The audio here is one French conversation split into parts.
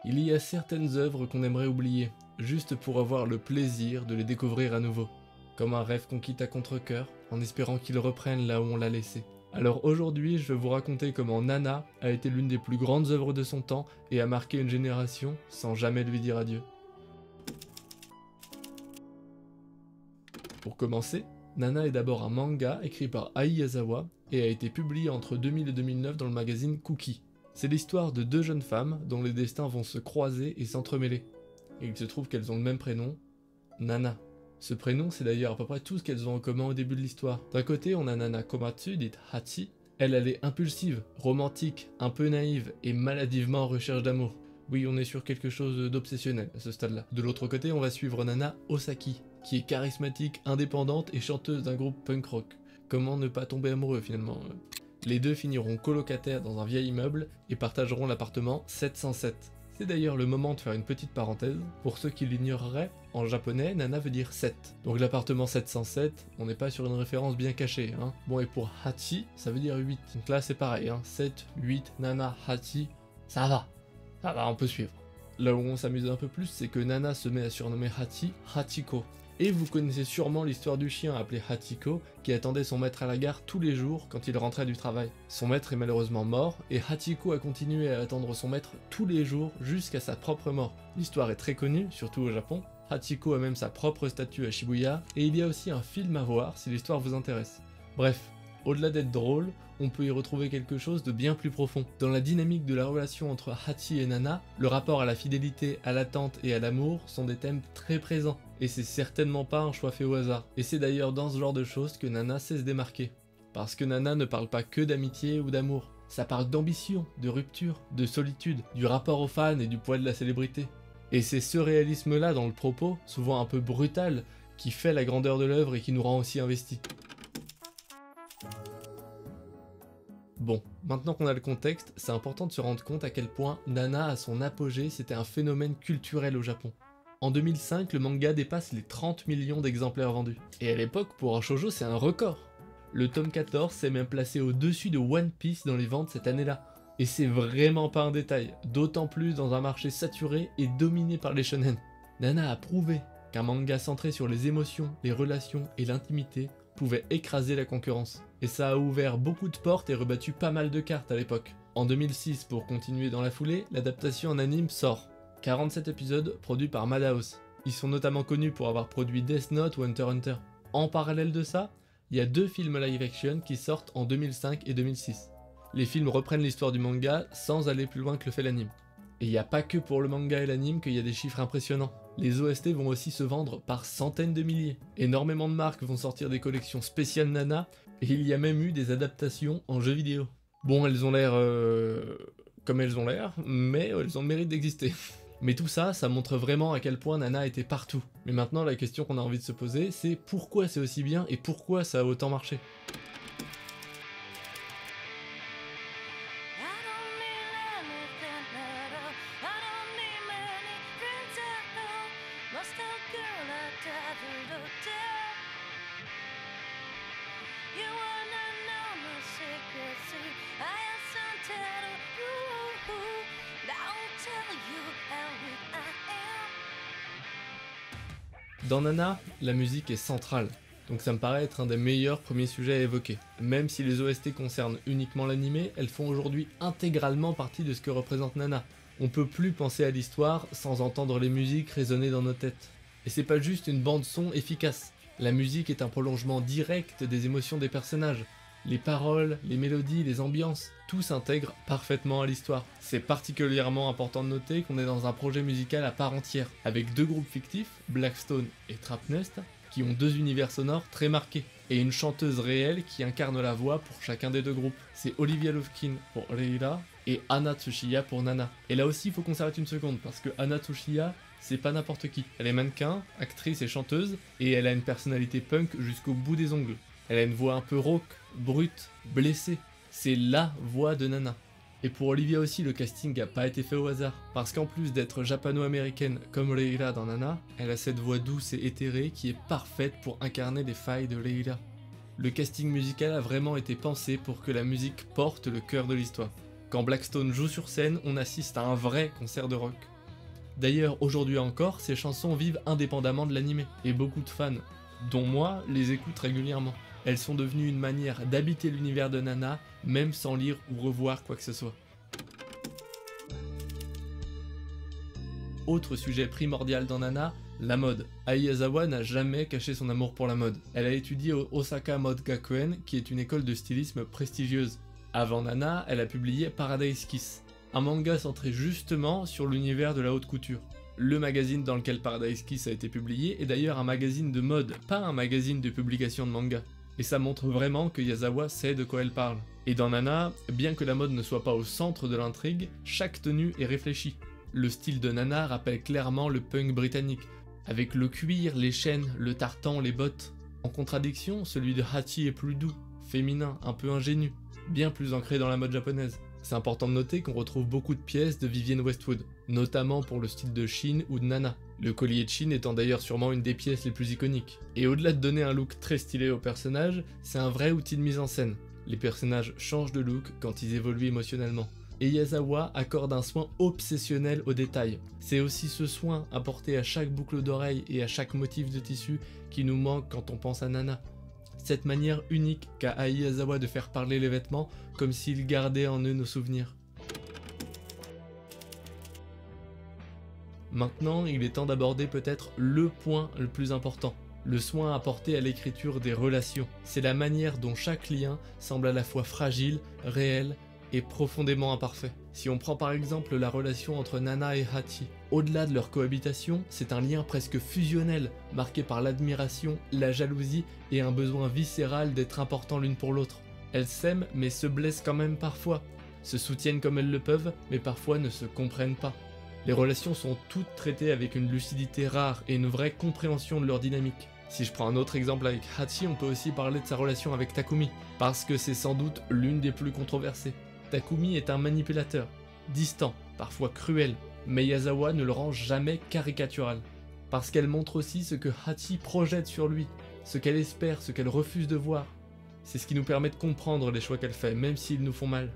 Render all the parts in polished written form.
Il y a certaines œuvres qu'on aimerait oublier, juste pour avoir le plaisir de les découvrir à nouveau. Comme un rêve qu'on quitte à contre-cœur, en espérant qu'il reprenne là où on l'a laissé. Alors aujourd'hui, je vais vous raconter comment Nana a été l'une des plus grandes œuvres de son temps et a marqué une génération sans jamais lui dire adieu. Pour commencer, Nana est d'abord un manga écrit par Ai Yazawa et a été publié entre 2000 et 2009 dans le magazine Cookie. C'est l'histoire de deux jeunes femmes dont les destins vont se croiser et s'entremêler. Et il se trouve qu'elles ont le même prénom, Nana. Ce prénom, c'est d'ailleurs à peu près tout ce qu'elles ont en commun au début de l'histoire. D'un côté, on a Nana Komatsu, dite Hachi. Elle est impulsive, romantique, un peu naïve et maladivement en recherche d'amour. Oui, on est sur quelque chose d'obsessionnel à ce stade-là. De l'autre côté, on va suivre Nana Osaki, qui est charismatique, indépendante et chanteuse d'un groupe punk rock. Comment ne pas tomber amoureux finalement? Les deux finiront colocataires dans un vieil immeuble et partageront l'appartement 707. C'est d'ailleurs le moment de faire une petite parenthèse. Pour ceux qui l'ignoreraient, en japonais, Nana veut dire 7. Donc l'appartement 707, on n'est pas sur une référence bien cachée. Hein. Bon, et pour Hachi, ça veut dire 8. Donc là, c'est pareil. Hein. 7, 8, Nana, Hachi, ça va. Ça va, on peut suivre. Là où on s'amuse un peu plus, c'est que Nana se met à surnommer Hachi Hachiko. Et vous connaissez sûrement l'histoire du chien appelé Hachiko qui attendait son maître à la gare tous les jours quand il rentrait du travail. Son maître est malheureusement mort et Hachiko a continué à attendre son maître tous les jours jusqu'à sa propre mort. L'histoire est très connue, surtout au Japon. Hachiko a même sa propre statue à Shibuya et il y a aussi un film à voir si l'histoire vous intéresse. Bref, au-delà d'être drôle, on peut y retrouver quelque chose de bien plus profond. Dans la dynamique de la relation entre Hachi et Nana, le rapport à la fidélité, à l'attente et à l'amour sont des thèmes très présents. Et c'est certainement pas un choix fait au hasard. Et c'est d'ailleurs dans ce genre de choses que Nana sait se démarquer. Parce que Nana ne parle pas que d'amitié ou d'amour. Ça parle d'ambition, de rupture, de solitude, du rapport aux fans et du poids de la célébrité. Et c'est ce réalisme-là dans le propos, souvent un peu brutal, qui fait la grandeur de l'œuvre et qui nous rend aussi investis. Bon, maintenant qu'on a le contexte, c'est important de se rendre compte à quel point Nana à son apogée c'était un phénomène culturel au Japon. En 2005, le manga dépasse les 30 millions d'exemplaires vendus. Et à l'époque, pour un shoujo, c'est un record. Le tome 14 s'est même placé au-dessus de One Piece dans les ventes cette année-là. Et c'est vraiment pas un détail, d'autant plus dans un marché saturé et dominé par les shonen. Nana a prouvé qu'un manga centré sur les émotions, les relations et l'intimité pouvait écraser la concurrence. Et ça a ouvert beaucoup de portes et rebattu pas mal de cartes à l'époque. En 2006, pour continuer dans la foulée, l'adaptation en anime sort. 47 épisodes produits par Madhouse. Ils sont notamment connus pour avoir produit Death Note ou Hunter x Hunter. En parallèle de ça, il y a deux films live action qui sortent en 2005 et 2006. Les films reprennent l'histoire du manga sans aller plus loin que le fait l'anime. Et il n'y a pas que pour le manga et l'anime qu'il y a des chiffres impressionnants. Les OST vont aussi se vendre par centaines de milliers. Énormément de marques vont sortir des collections spéciales Nana, et il y a même eu des adaptations en jeux vidéo. Bon, elles ont l'air comme elles ont l'air, mais elles ont le mérite d'exister. Mais tout ça, ça montre vraiment à quel point Nana était partout. Mais maintenant, la question qu'on a envie de se poser, c'est pourquoi c'est aussi bien et pourquoi ça a autant marché. Dans Nana, la musique est centrale, donc ça me paraît être un des meilleurs premiers sujets à évoquer. Même si les OST concernent uniquement l'animé, elles font aujourd'hui intégralement partie de ce que représente Nana. On peut plus penser à l'histoire sans entendre les musiques résonner dans nos têtes. Et c'est pas juste une bande son efficace, la musique est un prolongement direct des émotions des personnages. Les paroles, les mélodies, les ambiances, tout s'intègre parfaitement à l'histoire. C'est particulièrement important de noter qu'on est dans un projet musical à part entière, avec deux groupes fictifs, Blackstone et Trapnest, qui ont deux univers sonores très marqués, et une chanteuse réelle qui incarne la voix pour chacun des deux groupes. C'est Olivia Lovkin pour Leila et Anna Tsuchiya pour Nana. Et là aussi il faut qu'on s'arrête une seconde, parce que Anna Tsuchiya, c'est pas n'importe qui. Elle est mannequin, actrice et chanteuse, et elle a une personnalité punk jusqu'au bout des ongles. Elle a une voix un peu rauque, brute, blessée. C'est LA voix de Nana. Et pour Olivia aussi, le casting n'a pas été fait au hasard. Parce qu'en plus d'être japano-américaine comme Leila dans Nana, elle a cette voix douce et éthérée qui est parfaite pour incarner les failles de Leila. Le casting musical a vraiment été pensé pour que la musique porte le cœur de l'histoire. Quand Blackstone joue sur scène, on assiste à un vrai concert de rock. D'ailleurs, aujourd'hui encore, ces chansons vivent indépendamment de l'anime, et beaucoup de fans, dont moi, les écoutent régulièrement. Elles sont devenues une manière d'habiter l'univers de Nana, même sans lire ou revoir quoi que ce soit. Autre sujet primordial dans Nana, la mode. Ai Yazawa n'a jamais caché son amour pour la mode. Elle a étudié au Osaka Mode Gakuen, qui est une école de stylisme prestigieuse. Avant Nana, elle a publié Paradise Kiss, un manga centré justement sur l'univers de la haute couture. Le magazine dans lequel Paradise Kiss a été publié est d'ailleurs un magazine de mode, pas un magazine de publication de manga. Et ça montre vraiment que Yazawa sait de quoi elle parle. Et dans Nana, bien que la mode ne soit pas au centre de l'intrigue, chaque tenue est réfléchie. Le style de Nana rappelle clairement le punk britannique, avec le cuir, les chaînes, le tartan, les bottes. En contradiction, celui de Hachi est plus doux, féminin, un peu ingénu, bien plus ancré dans la mode japonaise. C'est important de noter qu'on retrouve beaucoup de pièces de Vivienne Westwood, notamment pour le style de Shin ou de Nana, le collier de Shin étant d'ailleurs sûrement une des pièces les plus iconiques. Et au-delà de donner un look très stylé au personnage, c'est un vrai outil de mise en scène. Les personnages changent de look quand ils évoluent émotionnellement. Et Yazawa accorde un soin obsessionnel aux détails. C'est aussi ce soin apporté à chaque boucle d'oreille et à chaque motif de tissu qui nous manque quand on pense à Nana. Cette manière unique qu'a Ai Yazawa de faire parler les vêtements comme s'ils gardaient en eux nos souvenirs. Maintenant, il est temps d'aborder peut-être le point le plus important. Le soin apporté à l'écriture des relations. C'est la manière dont chaque lien semble à la fois fragile, réel et profondément imparfait. Si on prend par exemple la relation entre Nana et Hachi, au-delà de leur cohabitation, c'est un lien presque fusionnel, marqué par l'admiration, la jalousie et un besoin viscéral d'être important l'une pour l'autre. Elles s'aiment mais se blessent quand même parfois, se soutiennent comme elles le peuvent mais parfois ne se comprennent pas. Les relations sont toutes traitées avec une lucidité rare et une vraie compréhension de leur dynamique. Si je prends un autre exemple avec Hachi, on peut aussi parler de sa relation avec Takumi, parce que c'est sans doute l'une des plus controversées. Takumi est un manipulateur, distant, parfois cruel, mais Yazawa ne le rend jamais caricatural. Parce qu'elle montre aussi ce que Hachi projette sur lui, ce qu'elle espère, ce qu'elle refuse de voir. C'est ce qui nous permet de comprendre les choix qu'elle fait, même s'ils nous font mal.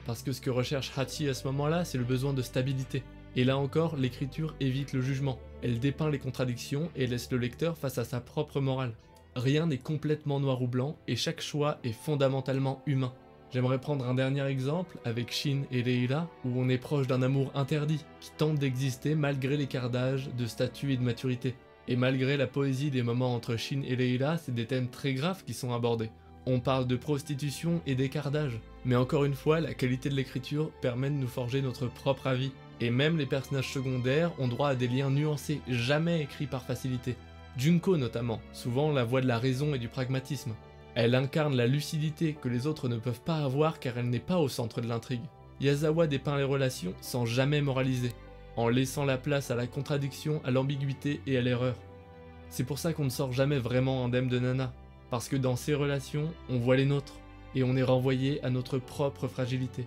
Parce que ce que recherche Hachi à ce moment-là, c'est le besoin de stabilité. Et là encore, l'écriture évite le jugement. Elle dépeint les contradictions et laisse le lecteur face à sa propre morale. Rien n'est complètement noir ou blanc, et chaque choix est fondamentalement humain. J'aimerais prendre un dernier exemple avec Shin et Leila, où on est proche d'un amour interdit, qui tente d'exister malgré l'écart d'âge, de statut et de maturité. Et malgré la poésie des moments entre Shin et Leila, c'est des thèmes très graves qui sont abordés. On parle de prostitution et d'écart d'âge, mais encore une fois, la qualité de l'écriture permet de nous forger notre propre avis. Et même les personnages secondaires ont droit à des liens nuancés, jamais écrits par facilité. Junko notamment, souvent la voix de la raison et du pragmatisme. Elle incarne la lucidité que les autres ne peuvent pas avoir car elle n'est pas au centre de l'intrigue. Yazawa dépeint les relations sans jamais moraliser, en laissant la place à la contradiction, à l'ambiguïté et à l'erreur. C'est pour ça qu'on ne sort jamais vraiment indemne de Nana, parce que dans ces relations, on voit les nôtres, et on est renvoyé à notre propre fragilité.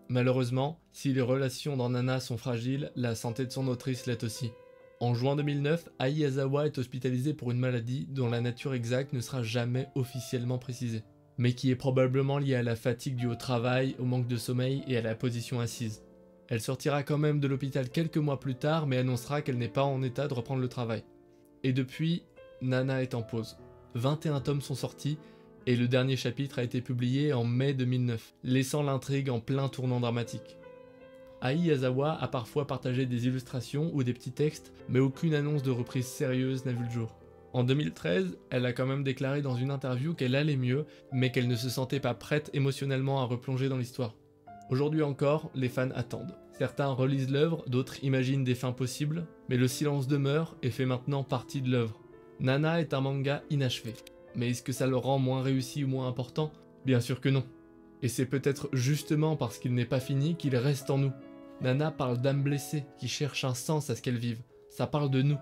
Malheureusement, si les relations dans Nana sont fragiles, la santé de son autrice l'est aussi. En juin 2009, Ai Yazawa est hospitalisée pour une maladie dont la nature exacte ne sera jamais officiellement précisée, mais qui est probablement liée à la fatigue due au travail, au manque de sommeil et à la position assise. Elle sortira quand même de l'hôpital quelques mois plus tard, mais annoncera qu'elle n'est pas en état de reprendre le travail. Et depuis, Nana est en pause. 21 tomes sont sortis, et le dernier chapitre a été publié en mai 2009, laissant l'intrigue en plein tournant dramatique. Ai Yazawa a parfois partagé des illustrations ou des petits textes, mais aucune annonce de reprise sérieuse n'a vu le jour. En 2013, elle a quand même déclaré dans une interview qu'elle allait mieux, mais qu'elle ne se sentait pas prête émotionnellement à replonger dans l'histoire. Aujourd'hui encore, les fans attendent. Certains relisent l'œuvre, d'autres imaginent des fins possibles, mais le silence demeure et fait maintenant partie de l'œuvre. Nana est un manga inachevé. Mais est-ce que ça le rend moins réussi ou moins important? Bien sûr que non. Et c'est peut-être justement parce qu'il n'est pas fini qu'il reste en nous. Nana parle d'âmes blessées qui cherchent un sens à ce qu'elles vivent. Ça parle de nous,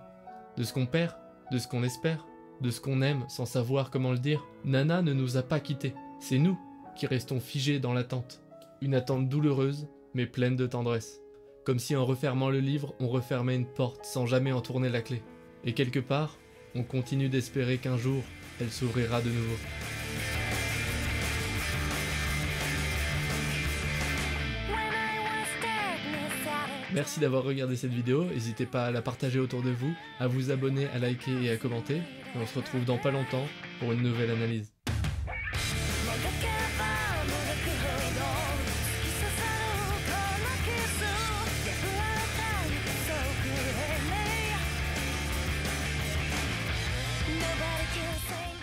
de ce qu'on perd, de ce qu'on espère, de ce qu'on aime sans savoir comment le dire. Nana ne nous a pas quittés, c'est nous qui restons figés dans l'attente. Une attente douloureuse, mais pleine de tendresse. Comme si en refermant le livre, on refermait une porte sans jamais en tourner la clé. Et quelque part, on continue d'espérer qu'un jour, elle s'ouvrira de nouveau. Merci d'avoir regardé cette vidéo, n'hésitez pas à la partager autour de vous, à vous abonner, à liker et à commenter. Et on se retrouve dans pas longtemps pour une nouvelle analyse. Nobody can say